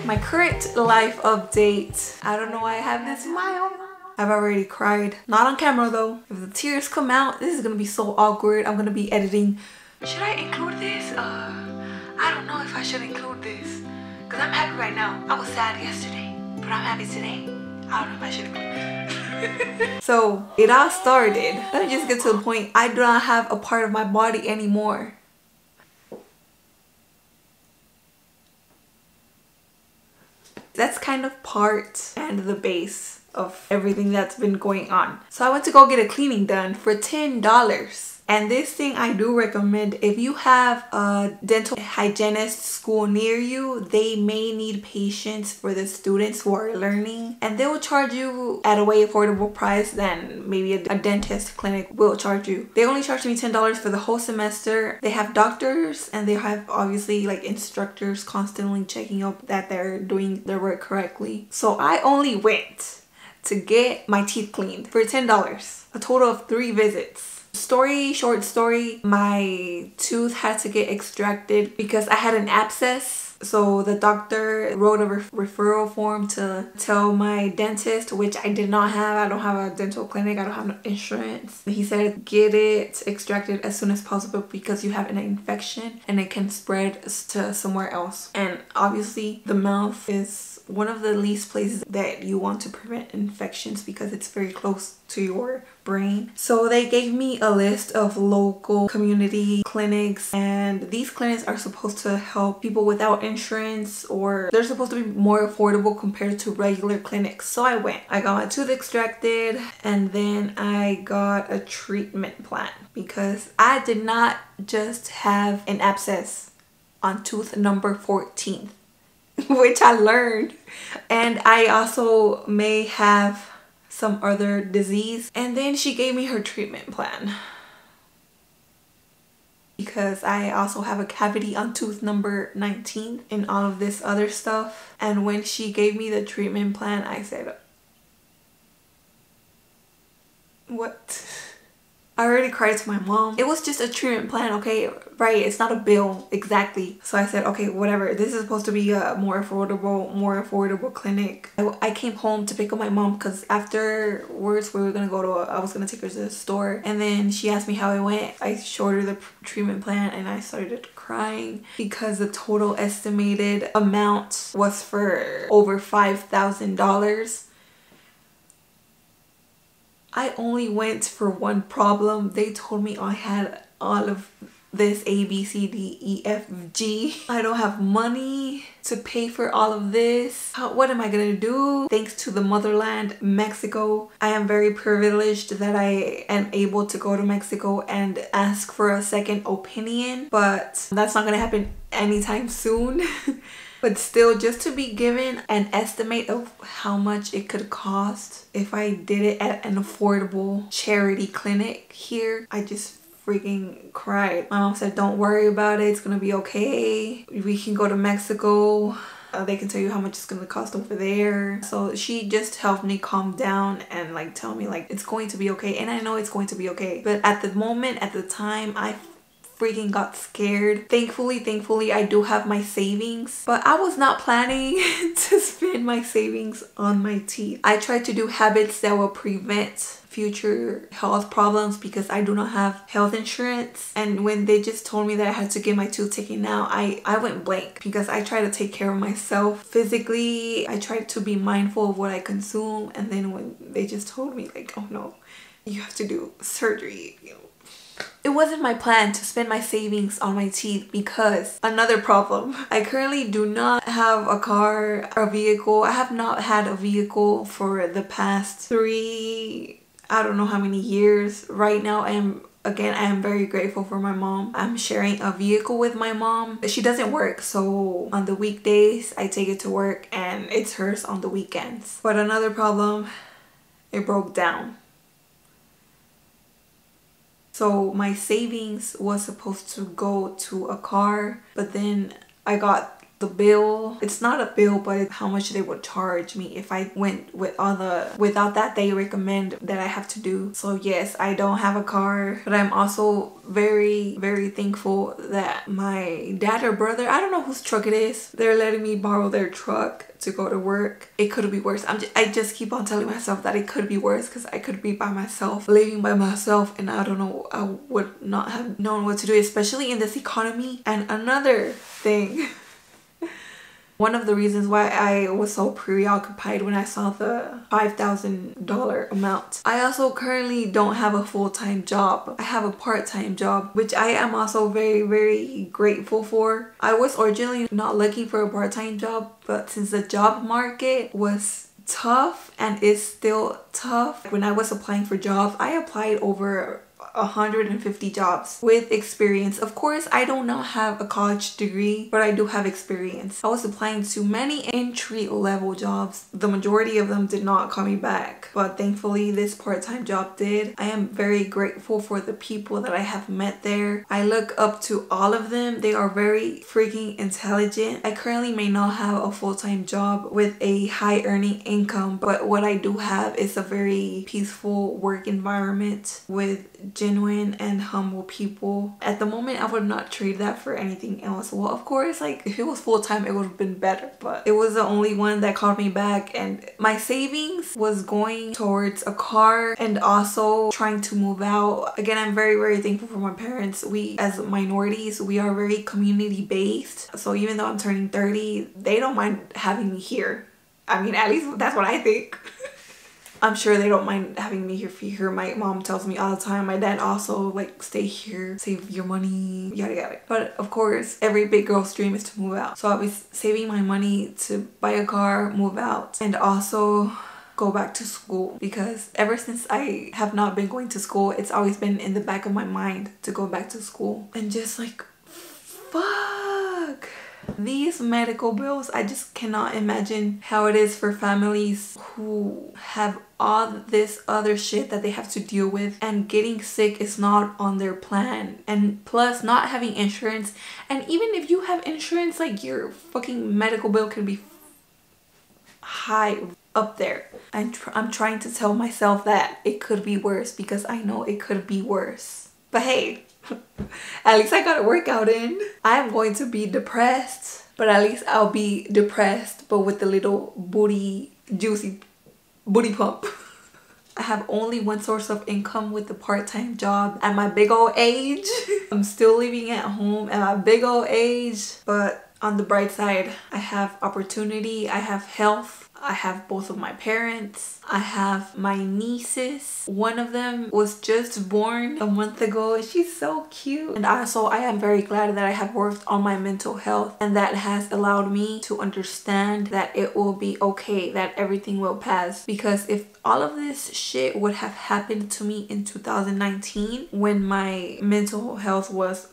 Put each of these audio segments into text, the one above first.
My current life update. I don't know why I have this smile. I've already cried. Not on camera though. If the tears come out, this is gonna be so awkward. I'm gonna be editing. Should I include this? I don't know if I should include this. Because I'm happy right now. I was sad yesterday, but I'm happy today. I don't know if I should include it. So, it all started. Let me just get to the point. I do not have a part of my body anymore. That's kind of part and the base of everything that's been going on. So I went to go get a cleaning done for $10. And this thing I do recommend, if you have a dental hygienist school near you, they may need patients for the students who are learning, and they will charge you at a way affordable price than maybe a dentist clinic will charge you. They only charged me $10 for the whole semester. They have doctors and they have obviously like instructors constantly checking up that they're doing their work correctly. So I only went to get my teeth cleaned for $10, a total of 3 visits. Short story, my tooth had to get extracted because I had an abscess. So the doctor wrote a referral form to tell my dentist, which I did not have. I don't have a dental clinic. I don't have no insurance. He said get it extracted as soon as possible because you have an infection and it can spread to somewhere else. And obviously the mouth is one of the least places that you want to prevent infections because it's very close to your brain. So they gave me a list of local community clinics, and these clinics are supposed to help people without insurance, or they're supposed to be more affordable compared to regular clinics. So I went. I got my tooth extracted and then I got a treatment plan because I did not just have an abscess on tooth number 14. Which I learned, and I also may have some other disease. And then she gave me her treatment plan because I also have a cavity on tooth number 19 and all of this other stuff. And when she gave me the treatment plan, I said, what? I already cried to my mom. It was just a treatment plan, okay? Right, it's not a bill exactly. So I said, okay, whatever. This is supposed to be a more affordable clinic. I came home to pick up my mom because afterwards we were gonna go to I was gonna take her to the store, and then she asked me how it went. I showed her the treatment plan and I started crying because the total estimated amount was for over $5,000. I only went for one problem. They told me I had all of this A, B, C, D, E, F, G. I don't have money to pay for all of this. What am I gonna do? Thanks to the motherland, Mexico. I am very privileged that I am able to go to Mexico and ask for a second opinion, but that's not gonna happen anytime soon. But still, just to be given an estimate of how much it could cost if I did it at an affordable charity clinic here, I just freaking cried. My mom said, don't worry about it, it's gonna be okay. We can go to Mexico. They can tell you how much it's gonna cost over there. So she just helped me calm down and like tell me like it's going to be okay. And I know it's going to be okay. But at the moment, at the time, I freaking got scared. Thankfully I do have my savings, but I was not planning to spend my savings on my teeth. I tried to do habits that will prevent future health problems because I do not have health insurance. And when they just told me that I had to get my tooth taken out, I went blank because I try to take care of myself physically. I try to be mindful of what I consume, and then when they just told me like, oh no, you have to do surgery, you know, it wasn't my plan to spend my savings on my teeth because another problem. I currently do not have a car or vehicle. I have not had a vehicle for the past 3, I don't know how many years. Right now I am very grateful for my mom. I'm sharing a vehicle with my mom. She doesn't work, so on the weekdays I take it to work and it's hers on the weekends. But another problem, it broke down. So my savings was supposed to go to a car, but then I got the bill. It's not a bill, but it's how much they would charge me if I went with all the without that they recommend that I have to do. So yes, I don't have a car, but I'm also very, very thankful that my dad or brother, I don't know whose truck it is, they're letting me borrow their truck to go to work. It could be worse. I just keep on telling myself that it could be worse because I could be by myself, living by myself, and I don't know, I would not have known what to do, especially in this economy. And another thing, one of the reasons why I was so preoccupied when I saw the $5,000 amount. I also currently don't have a full-time job. I have a part-time job, which I am also very, very grateful for. I was originally not looking for a part-time job, but since the job market was tough and is still tough, when I was applying for jobs, I applied over 150 jobs with experience. Of course, I do not have a college degree, but I do have experience. I was applying to many entry-level jobs. The majority of them did not call me back, but thankfully this part-time job did. I am very grateful for the people that I have met there. I look up to all of them. They are very freaking intelligent. I currently may not have a full-time job with a high earning income, but what I do have is a very peaceful work environment with genuine and humble people. At the moment, I would not trade that for anything else. Well, of course, like if it was full-time, it would have been better, but it was the only one that called me back, and my savings was going towards a car and also trying to move out. Again, I'm very, very thankful for my parents. We as minorities, we are very community based, so even though I'm turning 30, they don't mind having me here. I mean, at least that's what I think. I'm sure they don't mind having me here. My mom tells me all the time. My dad also, like, stay here, save your money, yada yada. But of course, every big girl's dream is to move out. So I was saving my money to buy a car, move out, and also go back to school, because ever since I have not been going to school, it's always been in the back of my mind to go back to school. And just like, fuck. These medical bills, I just cannot imagine how it is for families who have all this other shit that they have to deal with, and getting sick is not on their plan, and plus not having insurance. And even if you have insurance, like, your fucking medical bill can be high up there. I'm trying to tell myself that it could be worse, because I know it could be worse. But hey, at least I got a workout in. I'm going to be depressed, but at least I'll be depressed, but with the little booty, juicy booty pump. I have only one source of income with the part-time job at my big old age. I'm still living at home at my big old age, but on the bright side, I have opportunity, I have health. I have both of my parents. I have my nieces. One of them was just born a month ago. She's so cute. And also, I am very glad that I have worked on my mental health, and that has allowed me to understand that it will be okay, that everything will pass. Because if all of this shit would have happened to me in 2019, when my mental health was,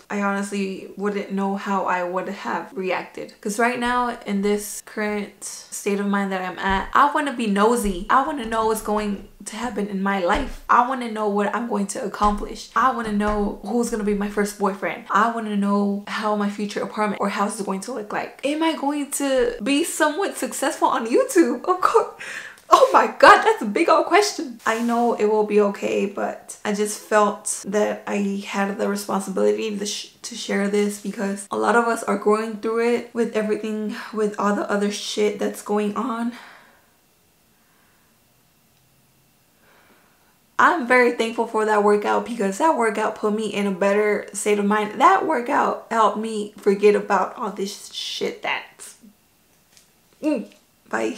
I honestly wouldn't know how I would have reacted. Because right now, in this current state of mind that I'm at, I want to be nosy. I want to know what's going to happen in my life. I want to know what I'm going to accomplish. I want to know who's going to be my first boyfriend. I want to know how my future apartment or house is going to look like. Am I going to be somewhat successful on YouTube? Of course. Oh my god, that's a big old question. I know it will be okay, but I just felt that I had the responsibility to share this, because a lot of us are going through it with everything, with all the other shit that's going on. I'm very thankful for that workout, because that workout put me in a better state of mind. That workout helped me forget about all this shit that's... Bye.